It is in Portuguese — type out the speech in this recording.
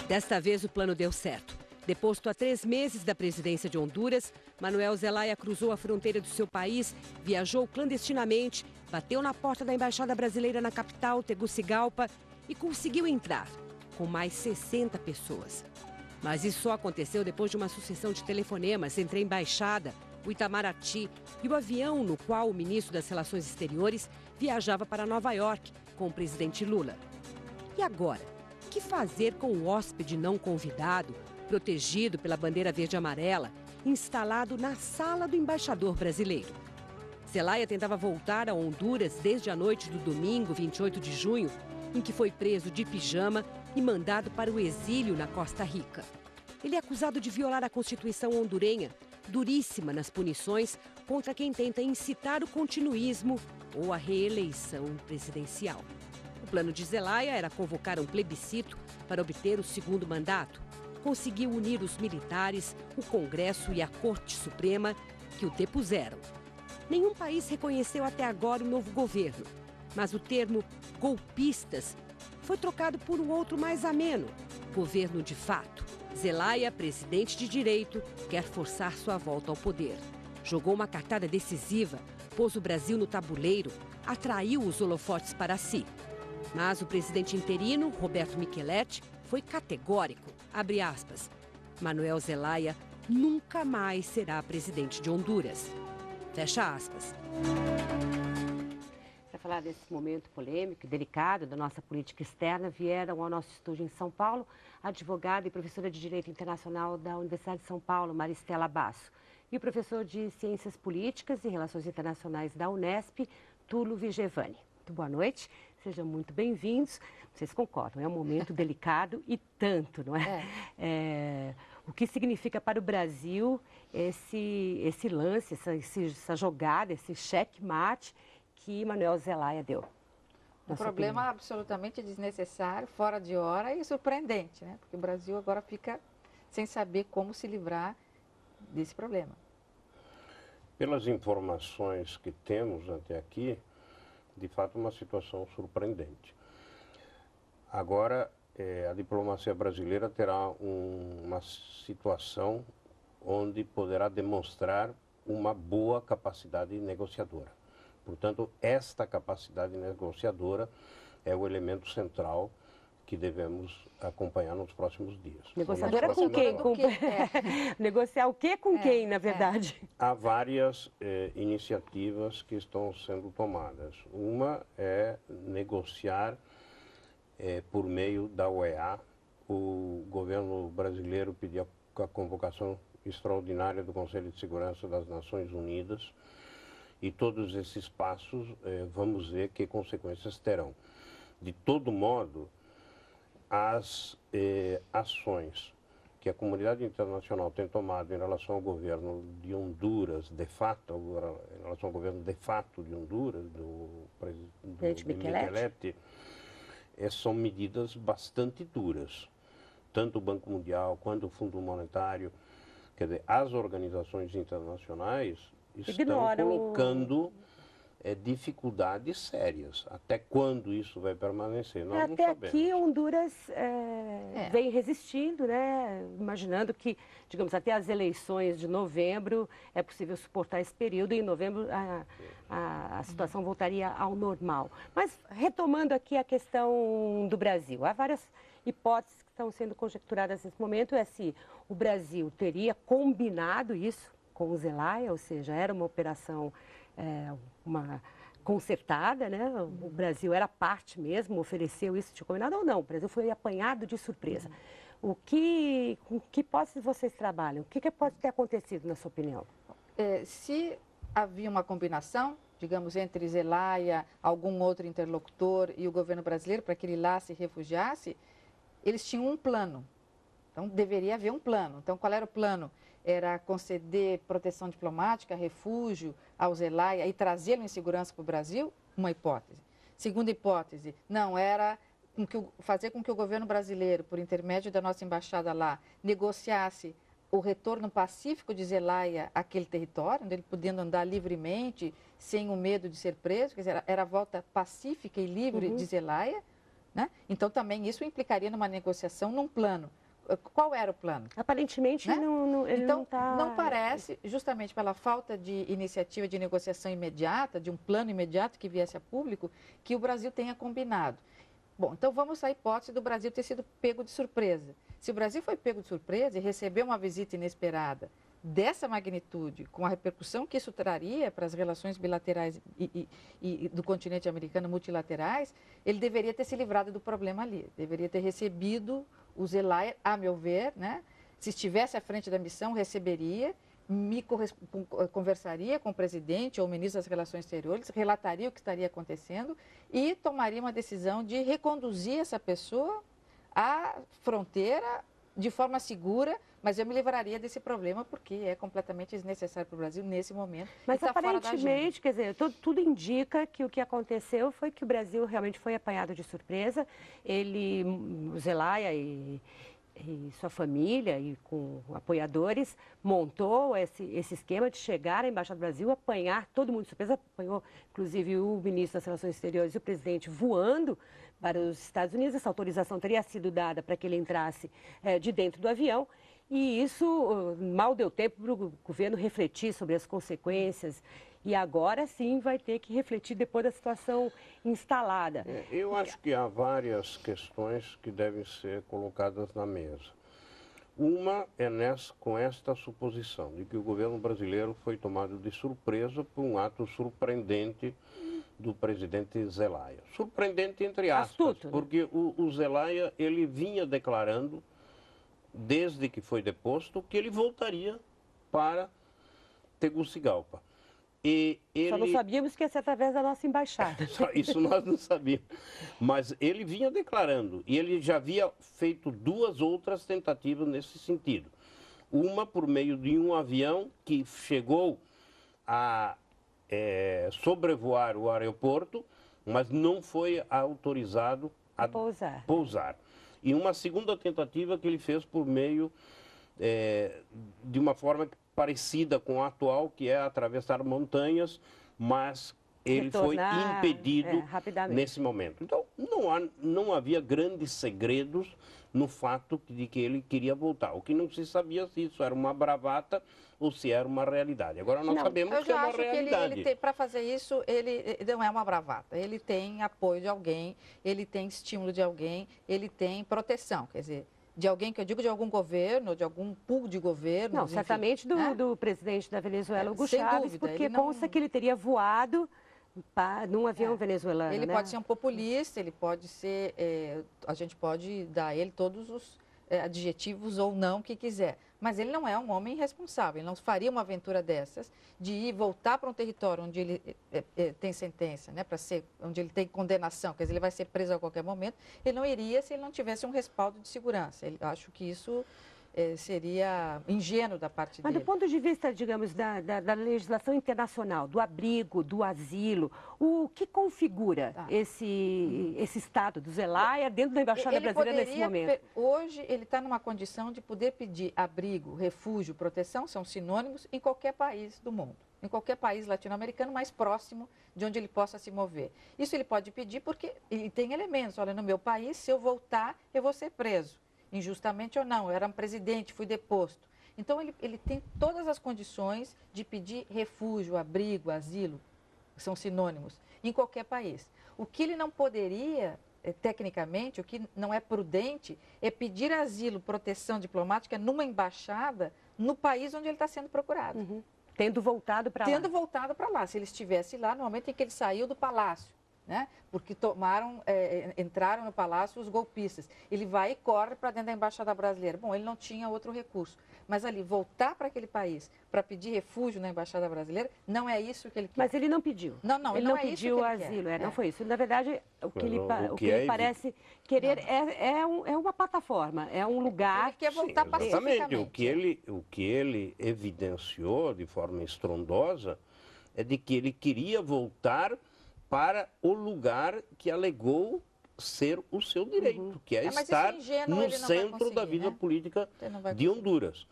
Desta vez o plano deu certo. Deposto há 3 meses da presidência de Honduras, Manuel Zelaya cruzou a fronteira do seu país, viajou clandestinamente, bateu na porta da embaixada brasileira na capital, Tegucigalpa, e conseguiu entrar, com mais 60 pessoas. Mas isso só aconteceu depois de uma sucessão de telefonemas entre a embaixada, o Itamaraty e o avião no qual o ministro das Relações Exteriores viajava para Nova York com o presidente Lula. E agora, o que fazer com o hóspede não convidado, protegido pela bandeira verde e amarela, instalado na sala do embaixador brasileiro? Zelaya tentava voltar a Honduras desde a noite do domingo, 28 de junho, em que foi preso de pijama e mandado para o exílio na Costa Rica. Ele é acusado de violar a Constituição hondurenha, duríssima nas punições contra quem tenta incitar o continuismo ou a reeleição presidencial. O plano de Zelaya era convocar um plebiscito para obter o segundo mandato. Conseguiu unir os militares, o Congresso e a Corte Suprema, que o depuseram. Nenhum país reconheceu até agora o novo governo, mas o termo golpistas foi trocado por um outro mais ameno, governo de fato. Zelaya, presidente de direito, quer forçar sua volta ao poder. Jogou uma cartada decisiva, pôs o Brasil no tabuleiro, atraiu os holofotes para si. Mas o presidente interino, Roberto Micheletti, foi categórico, abre aspas, Manuel Zelaya nunca mais será presidente de Honduras. Fecha aspas. Para falar desse momento polêmico e delicado da nossa política externa, vieram ao nosso estúdio em São Paulo a advogada e professora de Direito Internacional da Universidade de São Paulo, Maristela Basso, e o professor de Ciências Políticas e Relações Internacionais da Unesp, Túlio Vigevani. Muito boa noite, sejam muito bem-vindos. Vocês concordam, é um momento delicado e tanto, não é? O que significa para o Brasil esse lance, essa jogada, esse checkmate que Manuel Zelaya deu? Um problema absolutamente desnecessário, fora de hora e surpreendente, né? Porque o Brasil agora fica sem saber como se livrar desse problema. Pelas informações que temos até aqui, de fato, uma situação surpreendente. Agora, a diplomacia brasileira terá uma situação onde poderá demonstrar uma boa capacidade negociadora. Portanto, esta capacidade negociadora é o elemento central que devemos acompanhar nos próximos dias. Negociadora com quem? Negociar o quê com quem, na verdade? Há várias iniciativas que estão sendo tomadas. Uma é negociar por meio da OEA. O governo brasileiro pediu a convocação extraordinária do Conselho de Segurança das Nações Unidas. E todos esses passos, vamos ver que consequências terão. De todo modo, as ações que a comunidade internacional tem tomado em relação ao governo de Honduras, de fato, em relação ao governo de fato de Honduras, do presidente Micheletti, são medidas bastante duras. Tanto o Banco Mundial quanto o Fundo Monetário, quer dizer, as organizações internacionais estão colocando dificuldades sérias. Até quando isso vai permanecer? Nós não sabemos. Até aqui, Honduras vem resistindo, né? Imaginando que, digamos, até as eleições de novembro é possível suportar esse período e em novembro a situação voltaria ao normal. Mas, retomando aqui a questão do Brasil, há várias hipóteses que estão sendo conjecturadas nesse momento, se o Brasil teria combinado isso com o Zelaya, ou seja, era uma operação uma concertada, né? O Brasil era parte mesmo, ofereceu isso de combinado ou não, o Brasil foi apanhado de surpresa. Com que hipóteses vocês trabalham? O que pode ter acontecido, na sua opinião? Se havia uma combinação, digamos, entre Zelaya, algum outro interlocutor e o governo brasileiro, para que ele lá se refugiasse, eles tinham um plano. Então, deveria haver um plano. Então, qual era o plano? Era conceder proteção diplomática, refúgio ao Zelaya e trazê-lo em segurança para o Brasil? Uma hipótese. Segunda hipótese, não, era fazer com que o governo brasileiro, por intermédio da nossa embaixada lá, negociasse o retorno pacífico de Zelaya àquele território, onde ele podendo andar livremente, sem o medo de ser preso, quer dizer, era a volta pacífica e livre de Zelaya, né? Então, também isso implicaria numa negociação, num plano. Qual era o plano? Aparentemente, né? Ele então, não está... não parece, justamente pela falta de iniciativa de negociação imediata, de um plano imediato que viesse a público, que o Brasil tenha combinado. Bom, então vamos à hipótese do Brasil ter sido pego de surpresa. Se o Brasil foi pego de surpresa e recebeu uma visita inesperada dessa magnitude, com a repercussão que isso traria para as relações bilaterais e do continente americano multilaterais, ele deveria ter se livrado do problema ali, deveria ter recebido o Zelaya, a meu ver, né? Se estivesse à frente da missão, receberia, conversaria com o presidente ou o ministro das Relações Exteriores, relataria o que estaria acontecendo e tomaria uma decisão de reconduzir essa pessoa à fronteira de forma segura, mas eu me livraria desse problema porque é completamente desnecessário para o Brasil nesse momento. Mas tá aparentemente, quer dizer, tudo indica que o que aconteceu foi que o Brasil realmente foi apanhado de surpresa. O Zelaya e sua família e com apoiadores montou esse esquema de chegar à Embaixada do Brasil, apanhar todo mundo de surpresa, apanhou inclusive o ministro das Relações Exteriores e o presidente voando para os Estados Unidos. Essa autorização teria sido dada para que ele entrasse de dentro do avião e isso mal deu tempo para o governo refletir sobre as consequências. E agora sim vai ter que refletir depois da situação instalada. Eu acho que há várias questões que devem ser colocadas na mesa. Uma é com esta suposição de que o governo brasileiro foi tomado de surpresa por um ato surpreendente do presidente Zelaya. Surpreendente entre aspas, astuto, né? Porque o Zelaya ele vinha declarando, desde que foi deposto, que ele voltaria para Tegucigalpa. Só não sabíamos que ia ser através da nossa embaixada. Isso nós não sabíamos. Mas ele vinha declarando, e ele já havia feito 2 outras tentativas nesse sentido. Uma por meio de um avião que chegou a sobrevoar o aeroporto, mas não foi autorizado a pousar. E uma segunda tentativa que ele fez por meio de uma forma parecida com a atual, que é atravessar montanhas, mas ele foi impedido nesse momento. Então, não havia grandes segredos no fato de que ele queria voltar. O que não se sabia se isso era uma bravata ou se era uma realidade. Agora nós sabemos que é uma realidade. Para fazer isso, ele não é uma bravata. Ele tem apoio de alguém, ele tem estímulo de alguém, ele tem proteção, quer dizer, de alguém, que eu digo de algum governo, de algum pool de governo. Não, certamente do presidente da Venezuela, Hugo Chávez, porque consta que ele teria voado num avião venezuelano. Ele pode ser um populista, ele pode ser, a gente pode dar a ele todos os adjetivos ou não que quiser, mas ele não é um homem irresponsável, ele não faria uma aventura dessas, de ir voltar para um território onde ele tem sentença, né, onde ele tem condenação, quer dizer, ele vai ser preso a qualquer momento, ele não iria se ele não tivesse um respaldo de segurança. Eu acho que isso seria ingênuo da parte dele. Mas do ponto de vista, digamos, da legislação internacional, do abrigo, do asilo, o que configura esse estado do Zelaya dentro da Embaixada Brasileira nesse momento? Hoje, ele está numa condição de poder pedir abrigo, refúgio, proteção, são sinônimos, em qualquer país do mundo. Em qualquer país latino-americano mais próximo de onde ele possa se mover. Isso ele pode pedir porque ele tem elementos. Olha, no meu país, se eu voltar, eu vou ser preso. Injustamente ou não, eu era um presidente, fui deposto. Então, ele tem todas as condições de pedir refúgio, abrigo, asilo, que são sinônimos, em qualquer país. O que ele não poderia, tecnicamente, o que não é prudente, é pedir asilo, proteção diplomática numa embaixada no país onde ele está sendo procurado. Uhum. Tendo voltado para lá. Tendo voltado para lá. Se ele estivesse lá no momento em que ele saiu do palácio. Né? Porque entraram no palácio os golpistas. Ele vai e corre para dentro da Embaixada Brasileira. Bom, ele não tinha outro recurso. Mas ali, voltar para aquele país para pedir refúgio na Embaixada Brasileira, não é isso que ele quer. Mas ele não pediu. Ele não pediu asilo. Não foi isso. Na verdade, o que ele parece querer é uma plataforma, é um lugar... Ele quer voltar pacificamente. O que ele evidenciou de forma estrondosa é de que ele queria voltar para o lugar que alegou ser o seu direito, que é estar no centro da vida política de Honduras.